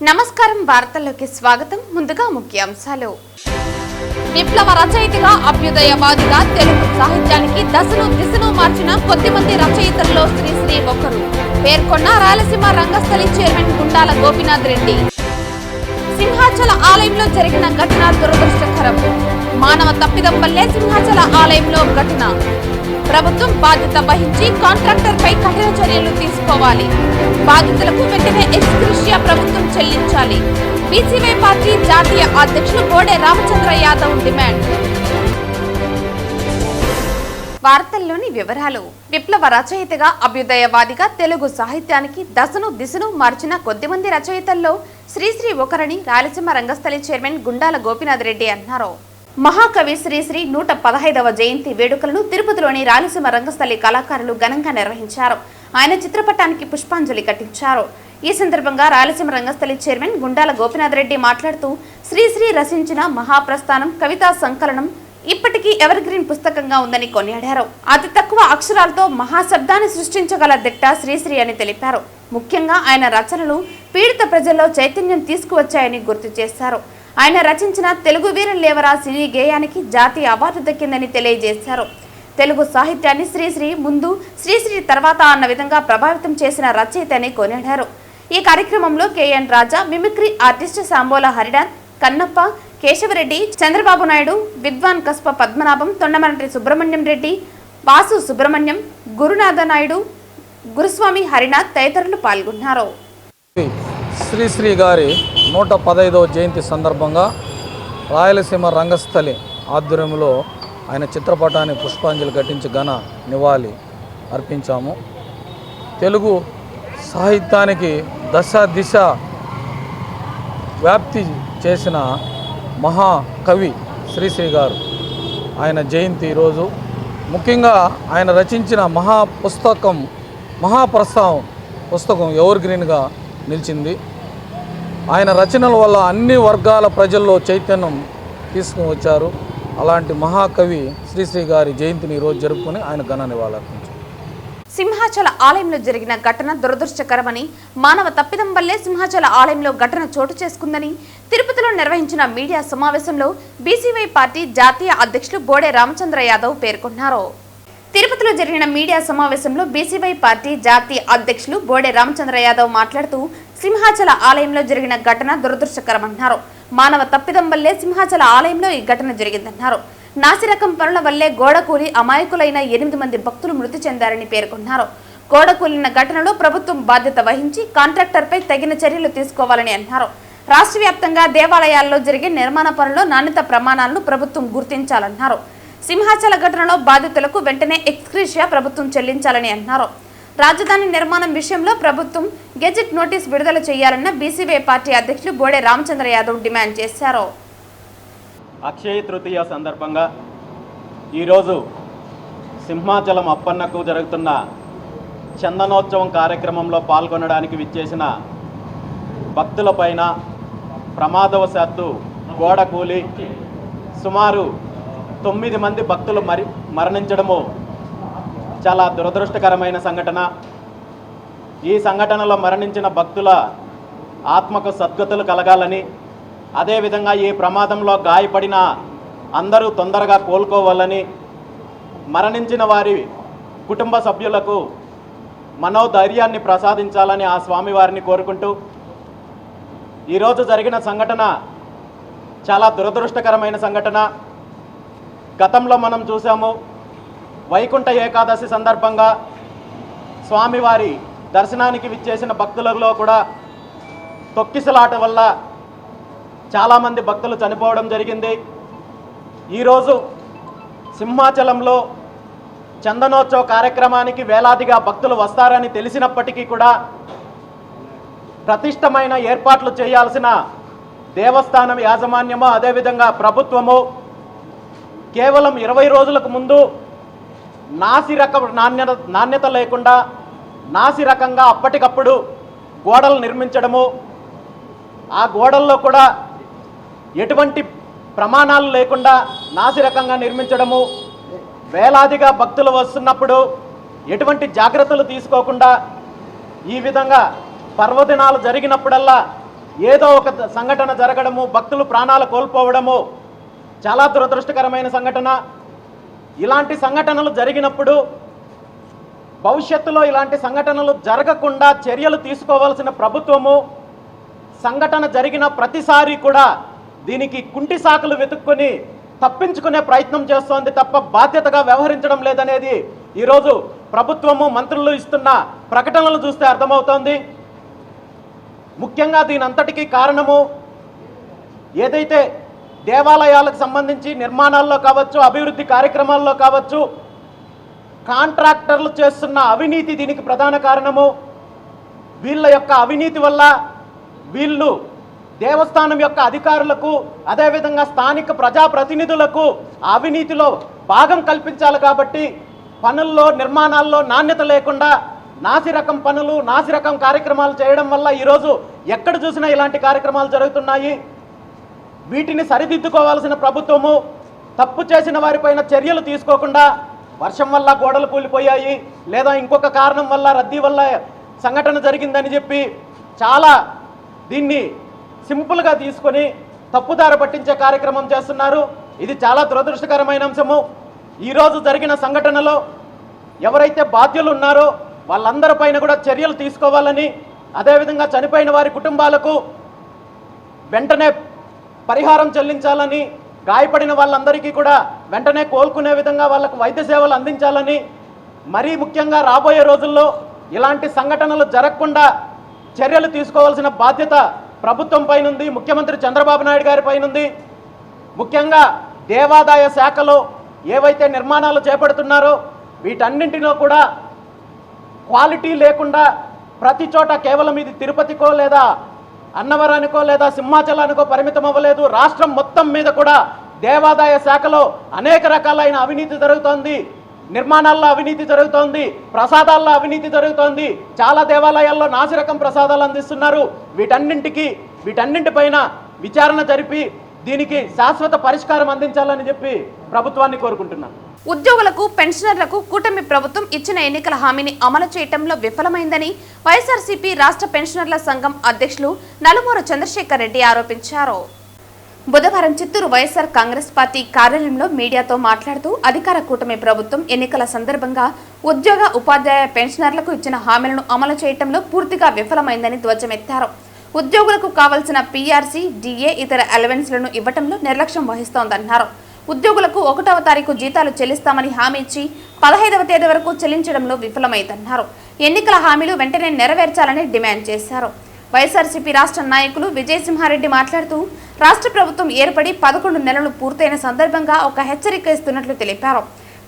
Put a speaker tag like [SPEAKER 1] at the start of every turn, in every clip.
[SPEAKER 1] నమస్కారం, వార్తల్లోకి స్వాగతం. ముందుగా ముఖ్యాంశాలు. విప్లవ రచయితగా, అభ్యుదయవాదిగా తెలుగు సాహిత్యానికి దశను దిశను మార్చిన కొద్దిమంది రచయితల్లో శ్రీశ్రీ ఒకరు పేర్కొన్న రాయలసీమ రంగస్థలి చైర్మన్ గుండాల గోపీనాథ్ రెడ్డి. సింహాచల ఆలయంలో జరిగిన ఘటన దురదృష్టకరం. మానవ తప్పిదం వల్లే సింహాచల ఆలయంలో ఘటన. ప్రభుత్వం బాధ్యత వహించి కాంట్రాక్టర్ పై కఠిన చర్యలు తీసుకోవాలి. బాధితులకు వెంటనే ఎక్స్గ్రేషియా ప్రభుత్వం చెల్లించాలి. బీసీవై పార్టీ జాతీయ అధ్యక్షులు బోడే రామచంద్ర యాదవ్ డిమాండ్. వార్తల్లోని వివరాలు. విప్లవ రచయితగా, అభ్యుదయవాదిగా తెలుగు సాహిత్యానికి దశను దిశను మార్చిన కొద్దిమంది రచయితల్లో శ్రీశ్రీ ఒకరని రాయలసీమ రంగస్థలి చైర్మన్ గుండాల గోపీనాథ్ రెడ్డి అన్నారు. మహాకవి శ్రీశ్రీ 115వ జయంతి వేడుకలను తిరుపతిలోని రాయలసీమ రంగస్థలి కళాకారులు ఘనంగా నిర్వహించారు. ఆయన చిత్రపటానికి పుష్పాంజలి ఘటించారు. ఈ సందర్భంగా రాయలసీమ రంగస్థలి చైర్మన్ గుండాల గోపీనాథ్ రెడ్డి మాట్లాడుతూ, శ్రీశ్రీ రచించిన మహాప్రస్థానం కవితా సంకలనం ఇప్పటికీ ఎవర్ గ్రీన్ పుస్తకంగా ఉందని కొనియాడారు. అతి తక్కువ అక్షరాలతో మహాశబ్దాన్ని సృష్టించగల దిట్ట శ్రీశ్రీ అని తెలిపారు. ముఖ్యంగా ఆయన రచనలు పీడిత ప్రజల్లో చైతన్యం తీసుకువచ్చాయని గుర్తు చేశారు. ఆయన రచించిన తెలుగు వీరలేవరా సినీ గేయానికి జాతీయ అవార్డు దక్కిందని తెలియజేశారు. తెలుగు సాహిత్యాన్ని శ్రీశ్రీ ముందు, శ్రీశ్రీ తర్వాత అన్న విధంగా ప్రభావితం చేసిన రచయిత అని కొనియాడారు. ఈ కార్యక్రమంలో కేఎన్ రాజా, మిమిక్రీ ఆర్టిస్ట్ సాంబోల హరిడాన్, కన్నప్ప, కేశవరెడ్డి, చంద్రబాబు నాయుడు, విద్వాన్ కస్ప పద్మనాభం, తొండమరంటి సుబ్రహ్మణ్యం రెడ్డి, వాసు సుబ్రహ్మణ్యం, గురునాథ నాయుడు, గురుస్వామి హరినాథ్ తదితరులు పాల్గొన్నారు.
[SPEAKER 2] శ్రీశ్రీ గారి 115వ జయంతి సందర్భంగా రాయలసీమ రంగస్థలి ఆధ్వర్యంలో ఆయన చిత్రపటాన్ని పుష్పాంజలి ఘటించి ఘన నివాళి అర్పించాము. తెలుగు సాహిత్యానికి దశ దిశ వ్యాప్తి చేసిన మహాకవి శ్రీశ్రీ గారు ఆయన జయంతి ఈరోజు. ముఖ్యంగా ఆయన రచించిన మహాప్రస్థానం పుస్తకం ఎవర్ గ్రీన్గా నిలిచింది. ఆయన రచనల వల్ల అన్ని వర్గాల ప్రజల్లో చైతన్యం తీసుకుని వచ్చారు. అలాంటి మహాకవి శ్రీశ్రీ గారి జయంతిని ఈరోజు జరుపుకుని ఆయన ఘన నివాళులర్పించారు.
[SPEAKER 1] సింహాచల ఆలయంలో జరిగిన ఘటన దురదృష్టకరమని, మానవ తప్పిదం వల్లే సింహాచల ఆలయంలో ఘటన చోటు చేసుకుందని తిరుపతిలో నిర్వహించిన మీడియా సమావేశంలో బీసీవై పార్టీ జాతీయ అధ్యక్షులు బోడే రామచంద్ర యాదవ్ పేర్కొన్నారు. తిరుపతిలో జరిగిన మీడియా సమావేశంలో బీసీవై పార్టీ జాతీయ అధ్యక్షులు బోడే రామచంద్ర యాదవ్ మాట్లాడుతూ, సింహాచల ఆలయంలో జరిగిన ఘటన దురదృష్టకరమన్నారు. మానవ తప్పిదం వల్లే సింహాచల ఆలయంలో ఈ ఘటన జరిగిందన్నారు. నాసిరకం పనుల వల్లే గోడకూలి అమాయకులైన 8 మంది భక్తులు మృతి చెందారని పేర్కొన్నారు. గోడకూలిన ఘటనలో ప్రభుత్వం బాధ్యత వహించి కాంట్రాక్టర్పై తగిన చర్యలు తీసుకోవాలని అన్నారు. రాష్ట్ర వ్యాప్తంగా దేవాలయాల్లో జరిగే నిర్మాణ పనుల్లో నాణ్యత ప్రమాణాలను ప్రభుత్వం గుర్తించాలన్నారు. సింహాచల ఘటనలో బాధితులకు వెంటనే ఎక్స్గ్రేషియా ప్రభుత్వం చెల్లించాలని అన్నారు. రాజధాని నిర్మాణం విషయంలో ప్రభుత్వం గెజెట్ నోటీస్ విడుదల చేయాలన్న బీసీవై పార్టీ అధ్యక్షులు బోడే రామచంద్ర యాదవ్ డిమాండ్ చేశారు.
[SPEAKER 3] అక్షయ తృతీయ సందర్భంగా ఈరోజు సింహాచలం అప్పన్నకు జరుగుతున్న చందనోత్సవం కార్యక్రమంలో పాల్గొనడానికి విచ్చేసిన భక్తులపైన ప్రమాదవశాత్తు గోడ కూలి సుమారు 9 మంది భక్తులు మరణించడము చాలా దురదృష్టకరమైన సంఘటన. ఈ సంఘటనలో మరణించిన భక్తుల ఆత్మకు సద్గతులు కలగాలని, అదేవిధంగా ఈ ప్రమాదంలో గాయపడిన అందరూ తొందరగా కోలుకోవాలని, మరణించిన వారి కుటుంబ సభ్యులకు మనోధైర్యాన్ని ప్రసాదించాలని ఆ స్వామివారిని కోరుకుంటూ, ఈరోజు జరిగిన సంఘటన చాలా దురదృష్టకరమైన సంఘటన. గతంలో మనం చూసాము, వైకుంఠ ఏకాదశి సందర్భంగా స్వామివారి దర్శనానికి విచ్చేసిన భక్తులలో కూడా తొక్కిసలాట వల్ల చాలామంది భక్తులు చనిపోవడం జరిగింది. ఈరోజు సింహాచలంలో చందనోత్సవ కార్యక్రమానికి వేలాదిగా భక్తులు వస్తారని తెలిసినప్పటికీ కూడా ప్రతిష్టమైన ఏర్పాట్లు చేయాల్సిన దేవస్థానం యాజమాన్యము, అదేవిధంగా ప్రభుత్వము కేవలం 20 రోజులకు ముందు నాణ్యత లేకుండా నాసిరకంగా అప్పటికప్పుడు గోడలు నిర్మించడము, ఆ గోడల్లో కూడా ఎటువంటి ప్రమాణాలు లేకుండా నాసిరకంగా నిర్మించడము, వేలాదిగా భక్తులు వస్తున్నప్పుడు ఎటువంటి జాగ్రత్తలు తీసుకోకుండా ఈ విధంగా పర్వదినాలు జరిగినప్పుడల్లా ఏదో ఒక సంఘటన జరగడము, భక్తులు ప్రాణాలు కోల్పోవడము చాలా దురదృష్టకరమైన సంఘటన. ఇలాంటి సంఘటనలు జరిగినప్పుడు భవిష్యత్తులో ఇలాంటి సంఘటనలు జరగకుండా చర్యలు తీసుకోవాల్సిన ప్రభుత్వము సంఘటన జరిగిన ప్రతిసారి కూడా దీనికి కుంటి సాకులు వెతుక్కొని తప్పించుకునే ప్రయత్నం చేస్తోంది తప్ప బాధ్యతగా వ్యవహరించడం లేదనేది ఈరోజు ప్రభుత్వము మంత్రులు ఇస్తున్న ప్రకటనలు చూస్తే అర్థమవుతోంది. ముఖ్యంగా దీని అంతటికీ కారణము ఏదైతే దేవాలయాలకు సంబంధించి నిర్మాణాల్లో కావచ్చు, అభివృద్ధి కార్యక్రమాల్లో కావచ్చు, కాంట్రాక్టర్లు చేస్తున్న అవినీతి దీనికి ప్రధాన కారణము. వీళ్ళ యొక్క అవినీతి వల్ల వీళ్ళు దేవస్థానం యొక్క అధికారులకు, అదేవిధంగా స్థానిక ప్రజాప్రతినిధులకు అవినీతిలో భాగం కల్పించాలి. కాబట్టి పనుల్లో, నిర్మాణాల్లో నాణ్యత లేకుండా నాసిరకం పనులు, నాసిరకం కార్యక్రమాలు చేయడం వల్ల ఈరోజు ఎక్కడ చూసినా ఇలాంటి కార్యక్రమాలు జరుగుతున్నాయి. వీటిని సరిదిద్దుకోవాల్సిన ప్రభుత్వము తప్పు చేసిన వారిపైన చర్యలు తీసుకోకుండా వర్షం వల్ల గోడలు కూలిపోయాయి, లేదా ఇంకొక కారణం వల్ల, రద్దీ వల్ల సంఘటన జరిగిందని చెప్పి చాలా దీన్ని సింపుల్గా తీసుకొని తప్పుదారి పట్టించే కార్యక్రమం చేస్తున్నారు. ఇది చాలా దురదృష్టకరమైన అంశము. ఈరోజు జరిగిన సంఘటనలో ఎవరైతే బాధ్యులు ఉన్నారో వాళ్ళందరిపైన కూడా చర్యలు తీసుకోవాలని, అదేవిధంగా చనిపోయిన వారి కుటుంబాలకు వెంటనే పరిహారం చెల్లించాలని, గాయపడిన వాళ్ళందరికీ కూడా వెంటనే కోలుకునే విధంగా వాళ్ళకు వైద్య సేవలు అందించాలని, మరీ ముఖ్యంగా రాబోయే రోజుల్లో ఇలాంటి సంఘటనలు జరగకుండా చర్యలు తీసుకోవాల్సిన బాధ్యత ప్రభుత్వం పైనుంది, ముఖ్యమంత్రి చంద్రబాబు నాయుడు గారి పైనుంది. ముఖ్యంగా దేవాదాయ శాఖలో ఏవైతే నిర్మాణాలు చేపడుతున్నారో వీటన్నింటిలో కూడా క్వాలిటీ లేకుండా ప్రతి చోట కేవలం ఇది తిరుపతికో లేదా అన్నవరానికో లేదా సింహాచలానికో పరిమితం అవ్వలేదు. రాష్ట్రం మొత్తం మీద కూడా దేవాదాయ శాఖలో అనేక రకాలైన అవినీతి జరుగుతోంది. నిర్మాణాల్లో అవినీతి జరుగుతోంది, ప్రసాదాల్లో అవినీతి జరుగుతోంది. చాలా దేవాలయాల్లో నాసిరకం ప్రసాదాలు అందిస్తున్నారు. వీటన్నింటిపైన విచారణ జరిపి దీనికి శాశ్వత పరిష్కారం అందించాలని చెప్పి ప్రభుత్వాన్ని కోరుకుంటున్నాను.
[SPEAKER 1] ఉద్యోగులకు, పెన్షనర్లకు కూటమి ప్రభుత్వం ఇచ్చిన ఎన్నికల హామీని అమలు చేయడంలో విఫలమైందని వైఎస్ఆర్సీపీ రాష్ట్ర పెన్షనర్ల సంఘం అధ్యక్షులు నలుమూరు చంద్రశేఖర్ రెడ్డి ఆరోపించారు. బుధవారం చిత్తూరు వైఎస్ఆర్ కాంగ్రెస్ పార్టీ కార్యాలయంలో మీడియాతో మాట్లాడుతూ అధికార కూటమి ప్రభుత్వం ఎన్నికల సందర్భంగా ఉద్యోగ, ఉపాధ్యాయ, పెన్షనర్లకు ఇచ్చిన హామీలను అమలు చేయడంలో పూర్తిగా విఫలమైందని ధ్వజమెత్తారు. ఉద్యోగులకు కావాల్సిన పీఆర్సీ, డిఏ, ఇతర అలవెన్స్లను ఇవ్వడంలో నిర్లక్ష్యం వహిస్తోందన్నారు. ఉద్యోగులకు 1వ తారీఖు జీతాలు చెల్లిస్తామని హామీ ఇచ్చి 15వ తేదీ వరకు చెల్లించడంలో విఫలమైందన్నారు. ఎన్నికల హామీలు వెంటనే నెరవేర్చాలని డిమాండ్ చేశారు. వైఎస్ఆర్సీపీ రాష్ట్ర నాయకులు విజయసింహారెడ్డి మాట్లాడుతూ రాష్ట్ర ప్రభుత్వం ఏర్పడి 11 నెలలు పూర్తయిన సందర్భంగా ఒక హెచ్చరిక ఇస్తున్నట్లు తెలిపారు.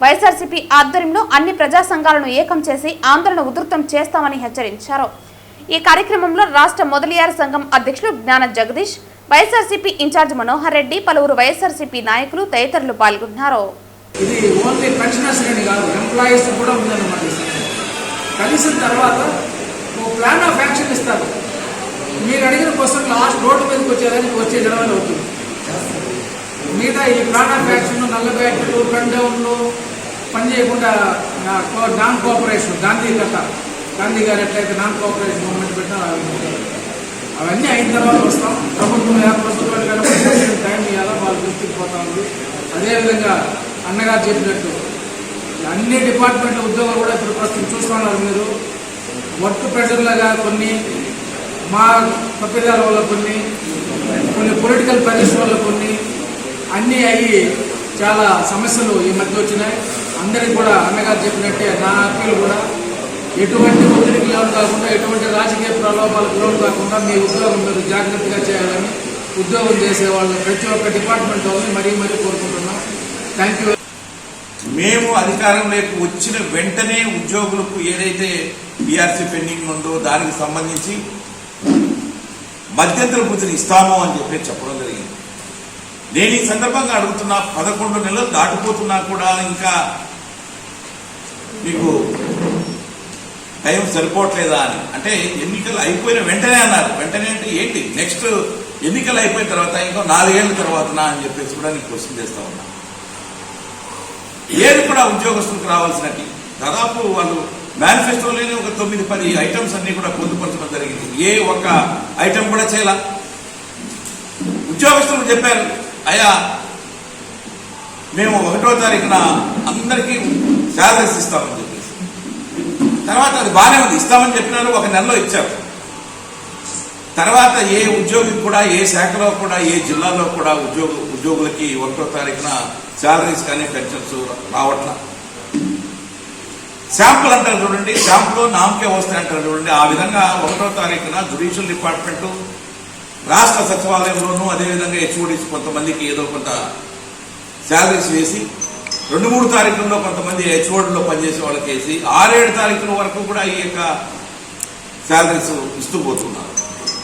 [SPEAKER 1] వైఎస్ఆర్సీపీ ఆధ్వర్యంలో అన్ని ప్రజా సంఘాలను ఏకం చేసి ఆందోళన ఉధృతం చేస్తామని హెచ్చరించారు. ఈ కార్యక్రమంలో రాష్ట్ర మొదలియార్ సంఘం అధ్యక్షులు జ్ఞాన జగదీష్, వైఎస్ఆర్సీపీ ఇన్ఛార్జ్ మనోహర్ రెడ్డి, పలువురు వైఎస్ఆర్సీపీ నాయకులు తదితరులు పాల్గొన్నారు.
[SPEAKER 4] ఇది ఓన్లీ పెన్షనర్స్ అని కాదు, ఎంప్లాయీస్ కూడా ఉందన్నమాట. కలిసిన తర్వాత ఒక ప్లాన్ ఆఫ్ యాక్షన్ ఇస్తారు. మీరు అడిగిన కోసం లాస్ట్ రోడ్డు మీదకి వచ్చేదానికి వచ్చే జనవరి అవుతుంది. మిగతా ఈ ప్లాన్ ఆఫ్ యాక్షన్, నల్ల బ్యాట్లు, రన్డౌన్లు పని చేయకుండా నాన్ కోఆపరేషన్, గాంధీ గారు ఎట్లయితే నాన్ కోఆపరేషన్ మూవ్మెంట్ పెట్టినా అవన్నీ అయిన తర్వాత వస్తాం. ప్రభుత్వం టైం ఇవ్వాలా, వాళ్ళ దృష్టికి పోతా ఉంది. అదేవిధంగా అన్నగారు చెప్పినట్టు అన్ని డిపార్ట్మెంట్ల ఉద్యోగాలు కూడా ఇప్పుడు ప్రస్తుతం చూస్తున్నారు. మీరు వర్క్ ప్రెషర్లుగా కొన్ని, మా తప్పిదాల వల్ల కొన్ని పొలిటికల్ ప్రెషర్స్ వల్ల కొన్ని అన్నీ అయ్యి చాలా సమస్యలు ఈ మధ్య వచ్చినాయి. అందరికీ కూడా అన్నగారు చెప్పినట్టే నా అప్పీలు కూడా ఎటువంటి ఒత్తిడికి లోను కాకుండా, ఎటువంటి రాజకీయ ప్రలోభాలకు లోను కాకుండా మీ ఉద్యోగం మీరు జాగ్రత్తగా చేయాలని ఉద్యోగం చేసేవాళ్ళు ప్రతి ఒక్క డిపార్ట్మెంట్ వాళ్ళని మరీ కోరుకుంటున్నాం. Thank you.
[SPEAKER 5] మేము అధికారంలోకి వచ్చిన వెంటనే ఉద్యోగులకు ఏదైతే బీఆర్సీ పెండింగ్ ఉందో దానికి సంబంధించి మధ్యంతర భృతిని ఇస్తాము అని చెప్పడం జరిగింది. నేను ఈ సందర్భంగా అడుగుతున్నా, 11 నెలలు దాటిపోతున్నా కూడా ఇంకా మీకు టైం సరిపోవట్లేదా అని. అంటే ఎన్నికలు అయిపోయిన వెంటనే అన్నారు. వెంటనే అంటే ఏంటి, నెక్స్ట్ ఎన్నికలు అయిపోయిన తర్వాత ఇంకా 4 ఏళ్ళ తర్వాతనా అని చెప్పేసి కూడా నేను క్వశ్చన్ చేస్తా ఉన్నా. ఏది కూడా ఉద్యోగస్తులకు రావాల్సినట్టు దాదాపు వాళ్ళు మేనిఫెస్టోలోనే ఒక 9-10 ఐటమ్స్ అన్ని కూడా పొందుపరచడం జరిగింది. ఏ ఒక్క ఐటమ్ కూడా చేయాల. ఉద్యోగస్తులు చెప్పారు, అయ్యా మేము 1వ తారీఖున అందరికీ శాలరీస్ ఇస్తామని చెప్పేసి. తర్వాత అది బాగానే ఉంది, ఇస్తామని చెప్పినారు, 1 నెలలో ఇచ్చారు. తర్వాత ఏ ఉద్యోగికి కూడా, ఏ శాఖలో కూడా, ఏ జిల్లాలో కూడా ఉద్యోగులకి 1వ తారీఖున శాలరీస్ కానీ పెన్షన్స్ రావట్లా. శాంపుల్ అంటారు చూడండి, శాంపుల్ నామకే వస్తాయి అంటారు చూడండి. ఆ విధంగా 1వ తారీఖున జ్యుడిషియల్ డిపార్ట్మెంటు, రాష్ట్ర సచివాలయంలోనూ అదేవిధంగా హెచ్ఓడిస్ కొంతమందికి ఏదో కొంత శాలరీస్ వేసి, 2-3 తారీఖుల్లో కొంతమంది హెచ్ఓడిలో పనిచేసే వాళ్ళకి వేసి, 6-7 తారీఖుల వరకు కూడా ఈ యొక్క శాలరీస్ ఇస్తూ పోతున్నారు.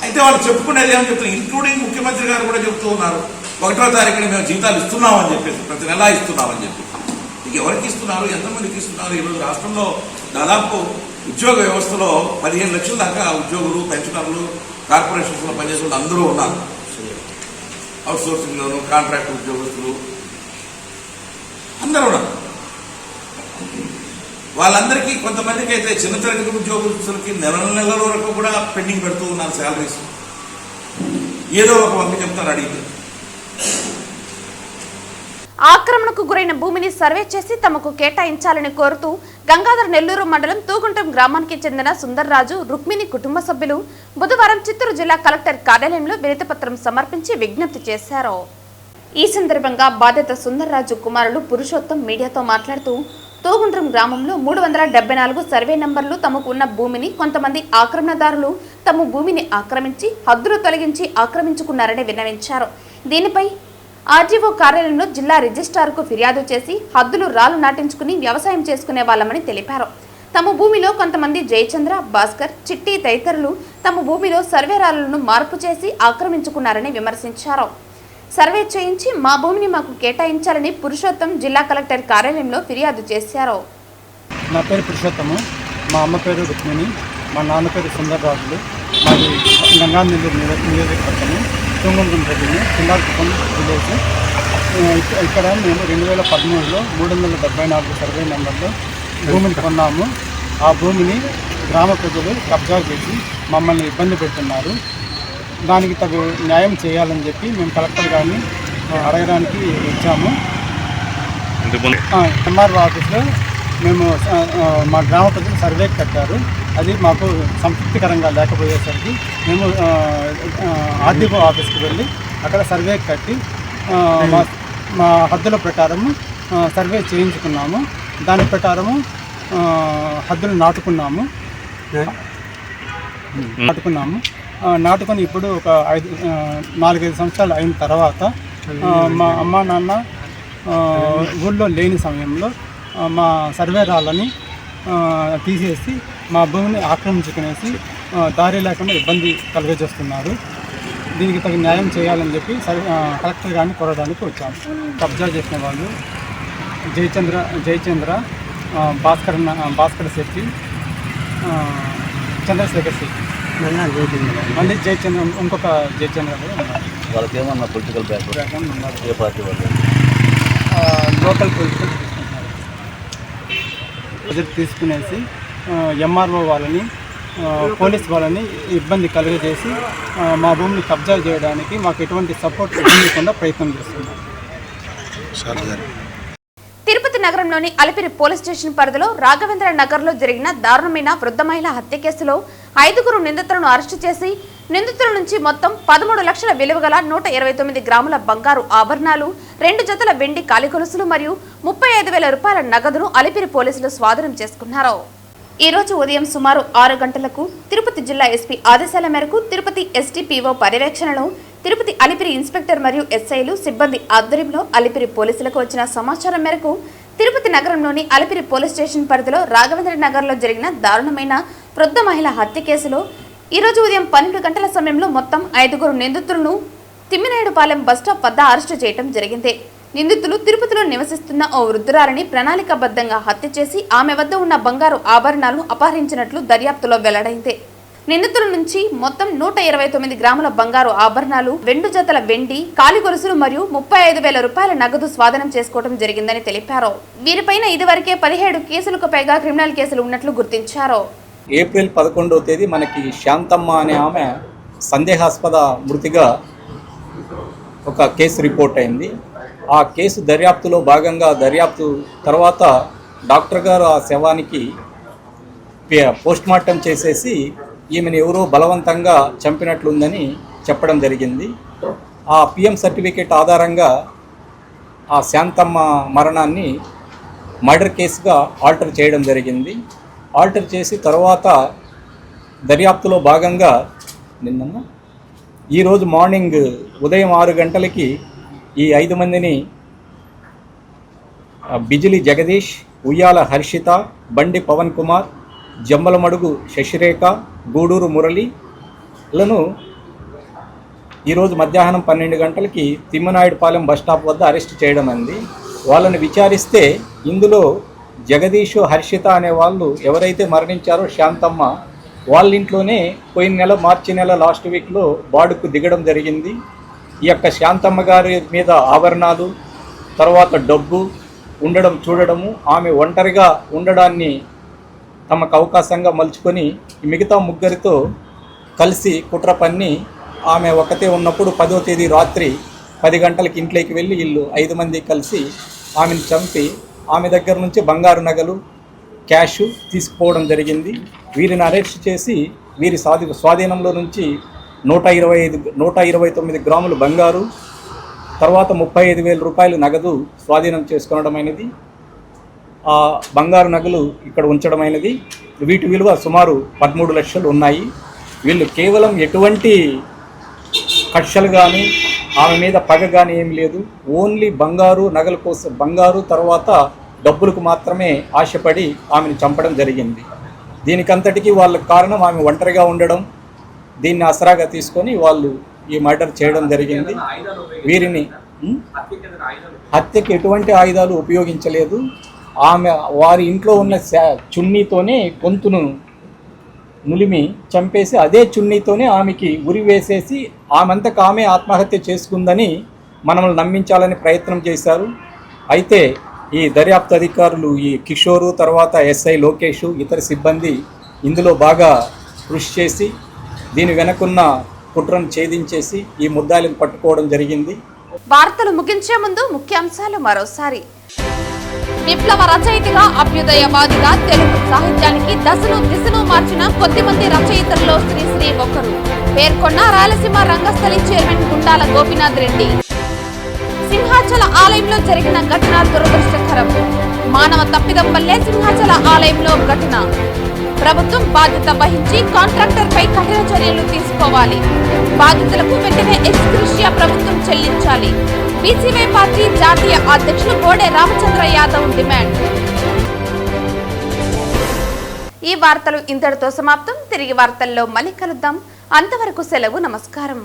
[SPEAKER 5] అయితే వాళ్ళు చెప్పుకునేది ఏమని చెప్తున్నారు, ఇంక్లూడింగ్ ముఖ్యమంత్రి గారు కూడా చెప్తూ ఉన్నారు, 1వ తారీఖున మేము జీతాలు ఇస్తున్నామని చెప్పేసి, ప్రతి నెలా ఇస్తున్నామని చెప్పి. ఎవరికి ఇస్తున్నారు, ఎంతమందికి ఇస్తున్నారు? ఈరోజు రాష్ట్రంలో దాదాపు ఉద్యోగ వ్యవస్థలో 15 లక్షల దాకా ఉద్యోగులు, పెన్షనర్లు, కార్పొరేషన్స్లో పనిచేసే వాళ్ళు అందరూ ఉన్నారు. అవుట్ సోర్సింగ్లోను కాంట్రాక్ట్ ఉద్యోగస్తులు అందరూ ఉన్నారు. వాళ్ళందరికీ కొంతమందికి అయితే చిన్న తరగతి ఉద్యోగస్తులకి నెలల వరకు కూడా పెండింగ్ పెడుతూ ఉన్నారు శాలరీస్. ఏదో ఒక వంక చెప్తారు అడిగితే.
[SPEAKER 1] ఆక్రమణకు గురైన భూమిని సర్వే చేసి తమకు కేటాయించాలని కోరుతూ గంగాధర్ నెల్లూరు మండలం తూగుంటం గ్రామానికి చెందిన సుందర్రాజు, రుక్మిణి కుటుంబ సభ్యులు బుధవారం చిత్తూరు జిల్లా కలెక్టర్ కార్యాలయంలో వినతిపత్రం సమర్పించి విజ్ఞప్తి చేశారు. ఈ సందర్భంగా బాధిత సుందర్రాజు కుమారులు పురుషోత్తం మీడియాతో మాట్లాడుతూ, తూగుంటం గ్రామంలో 374 సర్వే నంబర్లు తమకు ఉన్న భూమిని కొంతమంది ఆక్రమణదారులు తమ భూమిని ఆక్రమించి హద్దులు తొలగించి ఆక్రమించుకున్నారని విన్నవించారు. దీనిపై ఆర్డీఓ కార్యాలయంలో జిల్లా రిజిస్ట్రార్కు ఫిర్యాదు చేసి హద్దులు రాళ్లు నాటించుకుని వ్యవసాయం చేసుకునే వాళ్ళమని తెలిపారు. తమ భూమిలో కొంతమంది జయచంద్ర, భాస్కర్, చిట్టి తదితరులు తమ భూమిలో సర్వే రాళ్లను మార్పు చేసి ఆక్రమించుకున్నారని విమర్శించారు. సర్వే చేయించి మా భూమిని మాకు కేటాయించాలని పురుషోత్తం జిల్లా కలెక్టర్ కార్యాలయంలో ఫిర్యాదు చేశారు.
[SPEAKER 6] నా పేరు పురుషోత్తము, మా అమ్మ పేరు రుక్మిణి, మా నాన్న పేరు సుందర్రాజులు. మాది గంగాధర్ నియోజకవర్గము, తూగుంటం రెడ్డిని, కిందార్కుప్పం విలేజ్. ఇక్కడ మేము 2013లో 374 సర్వే నెంబర్లో భూమిని కొన్నాము. ఆ భూమిని గ్రామ ప్రజలు కబ్జా చేసి మమ్మల్ని ఇబ్బంది పెడుతున్నారు. దానికి తగు న్యాయం చేయాలని చెప్పి మేము కలెక్టర్ గారిని అడగడానికి వచ్చాము. ఎంఆర్ఓ ఆఫీస్లో మేము మా గ్రామ ప్రజలు సర్వే కట్టారు. అది మాకు సంతృప్తికరంగా లేకపోయేసరికి మేము ఆర్డీఓ ఆఫీస్కి వెళ్ళి అక్కడ సర్వే కట్టి మా హద్దుల ప్రకారము సర్వే చేయించుకున్నాము. దాని ప్రకారము హద్దులు నాటుకున్నాము. నాటుకొని ఇప్పుడు ఒక 4-5 సంవత్సరాలు అయిన తర్వాత మా అమ్మ నాన్న ఊళ్ళో లేని సమయంలో మా సర్వే రాళ్ళని తీసేసి మా భూమిని ఆక్రమించుకునేసి దారి లేకుండా ఇబ్బంది కలుగజేస్తున్నారు. దీనికి తగిన న్యాయం చేయాలని చెప్పి కలెక్టర్ గారిని కోరడానికి వచ్చాము. కబ్జా చేసిన వాళ్ళు జయచంద్ర, భాస్కర్ శెట్టి, చంద్రశేఖర్ శెట్టి, మళ్ళీ జయచంద్ర, ఇంకొక జయచంద్ర కూడా ఉన్నారు.
[SPEAKER 7] వాళ్ళకి ఏమన్నా పొలిటికల్ బ్యాక్గ్రౌండ్ ఉన్నారు? ఏ పార్టీ వాళ్ళు?
[SPEAKER 6] లోకల్ పొలిటికల్ ప్రజలు తీసుకునేసి ఎంఆర్ఓ వాళ్ళని, పోలీస్ వాళ్ళని ఇబ్బంది కలుగజేసి మా భూమిని కబ్జా చేయడానికి మాకు ఎటువంటి సపోర్ట్ ఇవ్వకుండా ప్రయత్నం చేస్తున్నారు.
[SPEAKER 1] తిరుపతి నగరంలోని అలిపిరి పోలీస్ స్టేషన్ పరిధిలో రాఘవేంద్ర నగర్లో జరిగిన దారుణమైన వృద్ధ మహిళ హత్య కేసులో 5 నిందితులను అరెస్టు చేసి నిందితుల నుంచి మొత్తం 13 లక్షల విలువ గల 129 గ్రాముల బంగారు ఆభరణాలు, 2 జతల వెండి కాలిగొలుసులు మరియు 35,000 రూపాయల నగదును అలిపిరి పోలీసులు స్వాధీనం చేసుకున్నారు. ఈ రోజు ఉదయం సుమారు 6 గంటలకు తిరుపతి జిల్లా ఎస్పీ ఆదేశాల మేరకు తిరుపతి ఎస్డిపిఓ పర్యవేక్షణలో తిరుపతి అలిపిరి ఇన్స్పెక్టర్ మరియు ఎస్ఐలు సిబ్బంది ఆధ్వర్యంలో అలిపిరి పోలీసులకు వచ్చిన సమాచారం మేరకు తిరుపతి నగరంలోని అలిపిరి పోలీస్ స్టేషన్ పరిధిలో రాఘవేంద్ర నగర్లో జరిగిన దారుణమైన వృద్ధ మహిళ హత్య కేసులో ఈ రోజు ఉదయం 12 గంటల సమయంలో మొత్తం 5 నిందితులను తిమ్మినాయుడుపాలెం బస్టాప్ వద్ద అరెస్టు చేయడం జరిగింది. నిందితులు తిరుపతిలో నివసిస్తున్న ఓ వృద్ధురాలిని ప్రణాళికాబద్ధంగా హత్య చేసి ఆమె వద్ద ఉన్న బంగారు ఆభరణాలను అపహరించినట్లు దర్యాప్తులో వెల్లడైంది. నిందితుల నుంచి మొత్తం 129 గ్రాముల బంగారు ఆభరణాలు, 2 జతల వెండి కాలిగొలుసులు మరియు 35,000 రూపాయల నగదు స్వాధీనం చేసుకోవడం జరిగిందని తెలిపారు. వీరిపైన ఇదివరకే 17 కేసులకు పైగా క్రిమినల్ కేసులు ఉన్నట్లు గుర్తించారు.
[SPEAKER 8] ఏప్రిల్ 11వ తేదీ మనకి శాంతమ్మ అనే ఆమె సందేహాస్పద మృతిగా ఒక కేసు రిపోర్ట్ అయింది. ఆ కేసు దర్యాప్తులో భాగంగా దర్యాప్తు తర్వాత డాక్టర్ గారు ఆ శవానికి పోస్ట్ మార్టం చేసేసి ఈమెను ఎవరో బలవంతంగా చంపినట్లుందని చెప్పడం జరిగింది. ఆ పిఎం సర్టిఫికేట్ ఆధారంగా ఆ శాంతమ్మ మరణాన్ని మర్డర్ కేసుగా ఆల్టర్ చేయడం జరిగింది. ఆల్టర్ చేసి తర్వాత దర్యాప్తులో భాగంగా ఈరోజు మార్నింగ్ ఉదయం 6 గంటలకి ఈ 5 మందిని బిజిలి జగదీష్, ఉయ్యాల హర్షిత, బండి పవన్ కుమార్, జమ్మలమడుగు శశిరేఖ, గూడూరు మురళిలను ఈరోజు మధ్యాహ్నం 12 గంటలకి తిమ్మనాయుడుపాలెం బస్టాప్ వద్ద అరెస్ట్ చేయడం అంది. వాళ్ళని విచారిస్తే ఇందులో జగదీష్, హర్షిత అనే వాళ్ళు ఎవరైతే మరణించారో శాంతమ్మ వాళ్ళ ఇంట్లోనే పోయిన నెల మార్చి నెల లాస్ట్ వీక్లో బాడుకు దిగడం జరిగింది. ఈ యొక్క శాంతమ్మ గారి మీద ఆభరణాలు, తర్వాత డబ్బు ఉండడం చూడడము, ఆమె ఒంటరిగా ఉండడాన్ని తమకు అవకాశంగా మలుచుకొని మిగతా ముగ్గురితో కలిసి కుట్ర పన్ని ఆమె ఒకతే ఉన్నప్పుడు 10వ తేదీ రాత్రి 10 గంటలకి ఇంట్లోకి వెళ్ళి వీళ్ళు 5 మంది కలిసి ఆమెను చంపి ఆమె దగ్గర నుంచి బంగారు నగలు, క్యాష్ తీసుకుపోవడం జరిగింది. వీరిని అరెస్ట్ చేసి వీరి స్వాధీనంలో నుంచి 129 గ్రాములు బంగారు, తర్వాత 35,000 రూపాయలు నగదు స్వాధీనం చేసుకోవడమైనది. ఆ బంగారు నగలు ఇక్కడ ఉంచడమైనది. వీటి విలువ సుమారు 13 లక్షలు ఉన్నాయి. వీళ్ళు కేవలం ఎటువంటి కక్షలు కానీ ఆమె మీద పగ కానీ ఏమి లేదు. ఓన్లీ బంగారు నగల కోసం, బంగారు తర్వాత డబ్బులకు మాత్రమే ఆశపడి ఆమెను చంపడం జరిగింది. దీనికంతటికీ వాళ్ళకి కారణం ఆమె ఒంటరిగా ఉండడం. దీన్ని ఆసరాగా తీసుకొని వాళ్ళు ఈ మర్డర్ చేయడం జరిగింది. వీరిని హత్యకి ఎటువంటి ఆయుధాలు ఉపయోగించలేదు. ఆమె వారి ఇంట్లో ఉన్న చున్నీతోనే గొంతును నులిమి చంపేసి అదే చున్నీతోనే ఆమెకి ఉరి వేసేసి ఆమెంతకు ఆమె ఆత్మహత్య చేసుకుందని మనల్ని నమ్మించాలని ప్రయత్నం చేశారు. అయితే ఈ దర్యాప్తు అధికారులు ఈ కిషోరు, తర్వాత ఎస్ఐ లోకేష్, ఇతర సిబ్బంది ఇందులో బాగా కృషి చేసి దీని వెనకున్న కుట్రను ఛేదించేసి ఈ ముద్దాయిలను పట్టుకోవడం జరిగింది.
[SPEAKER 1] వార్తలు ముగించే ముందు ముఖ్యాంశాలు మరోసారి. విప్లవ రచయితగా, అభ్యుదయవాదిగా తెలుగు సాహిత్యానికి దశను దిశను మార్చిన కొద్దిమంది రచయితల్లో శ్రీశ్రీ ఒకరు. పేర్కొన్న రాయలసీమ రంగస్థలి చైర్మన్ గుండాల గోపీనాథ్ రెడ్డి. సింహాచల ఆలయంలో జరిగిన ఘటన దురదృష్టకరం. మానవ తప్పిదం వల్లే సింహాచల ఆలయంలో ఘటన. ప్రభుత్వం బాధ్యత వహించి కాంట్రాక్టర్ పై కఠిన చర్యలు తీసుకోవాలి. బాధితులకు వెంటనే ఎక్స్గ్రేషియా ప్రభుత్వం చెల్లించాలి. బీసీవై పార్టీ జాతీయ అధ్యక్షులు బోడే రామచంద్ర యాదవ్ డిమాండ్. ఈ వార్తలు ఇంతటితో సమాప్తం. తిరిగి వార్తల్లో మళ్ళీ కలుద్దాం. అంతవరకు సెలవు. నమస్కారం.